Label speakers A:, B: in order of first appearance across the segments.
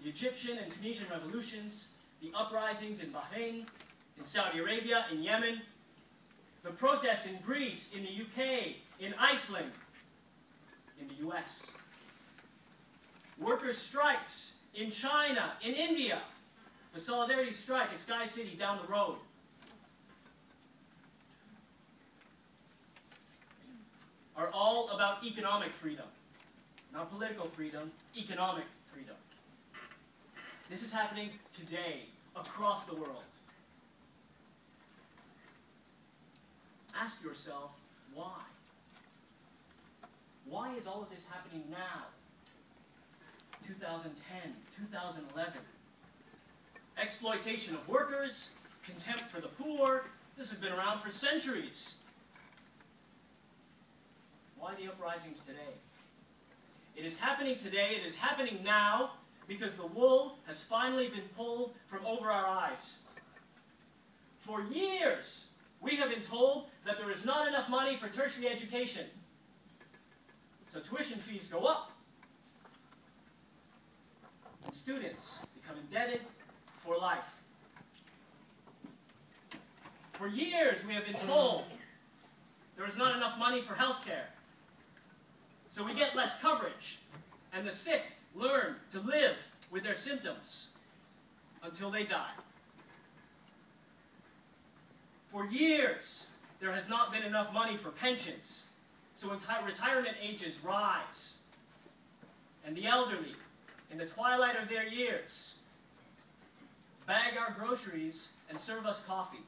A: the Egyptian and Tunisian revolutions, the uprisings in Bahrain, in Saudi Arabia, in Yemen, the protests in Greece, in the UK, in Iceland, in the US. Workers' strikes in China, in India, the Solidarity strike at Sky City down the road. Are all about economic freedom. Not political freedom, economic freedom. This is happening today, across the world. Ask yourself, why? Why is all of this happening now? 2010, 2011. Exploitation of workers, contempt for the poor. This has been around for centuries. Why the uprisings today? It is happening today, it is happening now, because the wool has finally been pulled from over our eyes. For years, we have been told that there is not enough money for tertiary education. So tuition fees go up. And students become indebted for life. For years, we have been told there is not enough money for health care. So we get less coverage, and the sick learn to live with their symptoms until they die. For years, there has not been enough money for pensions, so retirement ages rise, and the elderly, in the twilight of their years, bag our groceries and serve us coffee.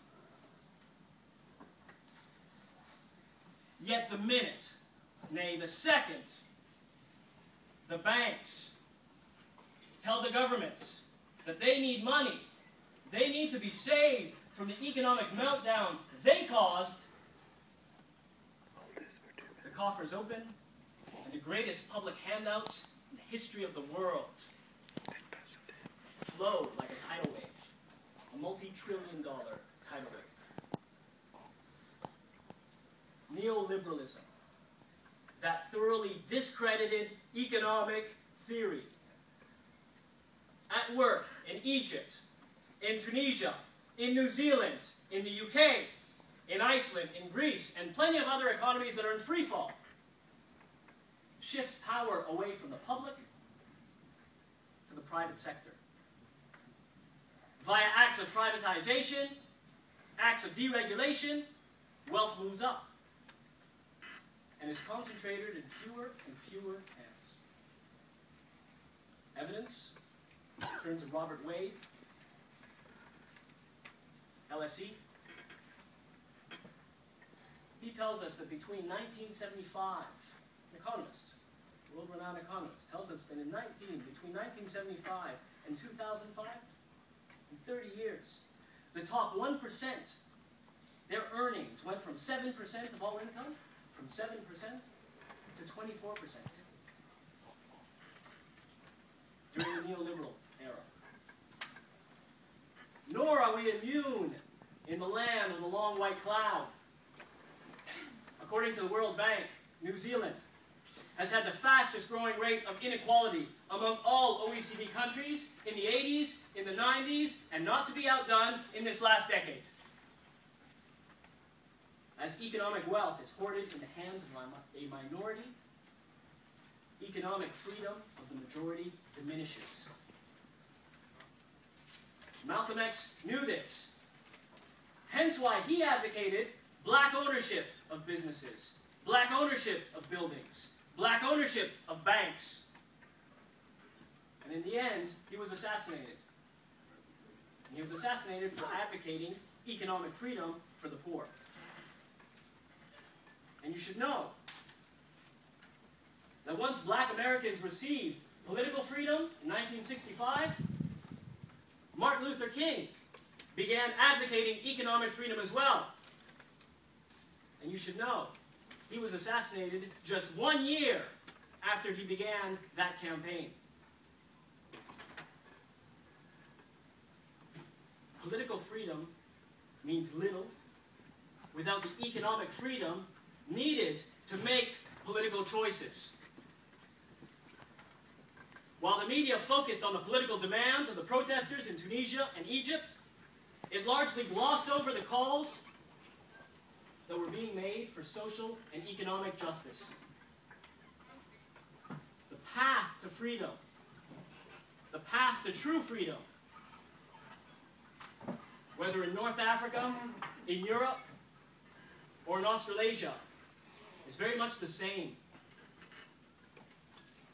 A: Yet the minute, nay, the second, the banks tell the governments that they need money, they need to be saved from the economic meltdown they caused, the coffers open, and the greatest public handouts in the history of the world flow like a tidal wave, a multi-trillion-dollar tidal wave. Neoliberalism, that thoroughly discredited economic theory, at work in Egypt, in Tunisia, in New Zealand, in the UK, in Iceland, in Greece, and plenty of other economies that are in free fall, shifts power away from the public to the private sector. Via acts of privatization, acts of deregulation, wealth moves up and is concentrated in fewer and fewer hands. Evidence? Turn to Robert Wade, LSE. He tells us that between 1975, an economist, world-renowned economist, tells us that between 1975 and 2005, in 30 years, the top 1%, their earnings went from 7% of all income, from 7% to 24% during the neoliberal era. Nor are we immune in the land of the long white cloud. According to the World Bank, New Zealand has had the fastest growing rate of inequality among all OECD countries in the 80s, in the 90s, and not to be outdone in this last decade. As economic wealth is hoarded in the hands of a minority, economic freedom of the majority diminishes. Malcolm X knew this, hence why he advocated black ownership of businesses, black ownership of buildings, black ownership of banks. And in the end, he was assassinated. And he was assassinated for advocating economic freedom for the poor. And you should know that once black Americans received political freedom in 1965, Martin Luther King began advocating economic freedom as well. And you should know, he was assassinated just 1 year after he began that campaign. Political freedom means little without the economic freedom needed to make political choices. While the media focused on the political demands of the protesters in Tunisia and Egypt, it largely glossed over the calls that were being made for social and economic justice. The path to freedom, the path to true freedom, whether in North Africa, in Europe, or in Australasia, is very much the same.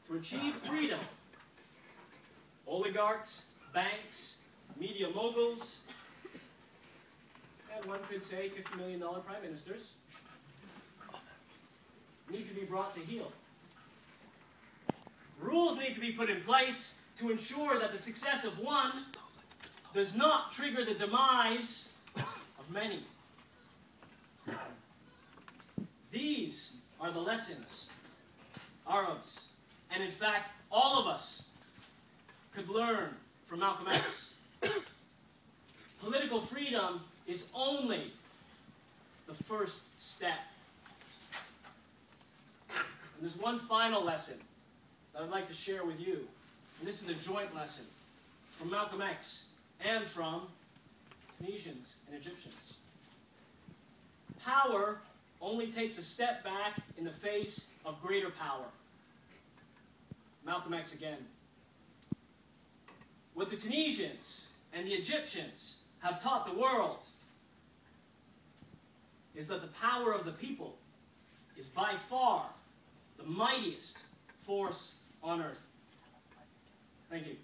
A: To achieve freedom, oligarchs, banks, media moguls, and one could say $50 million prime ministers need to be brought to heel. Rules need to be put in place to ensure that the success of one does not trigger the demise of many. These are the lessons Arabs, and in fact all of us, could learn from Malcolm X. Political freedom is only the first step. And there's one final lesson that I'd like to share with you. And this is a joint lesson from Malcolm X and from Tunisians and Egyptians. Power only takes a step back in the face of greater power. Malcolm X again. What the Tunisians and the Egyptians have taught the world is that the power of the people is by far the mightiest force on earth. Thank you.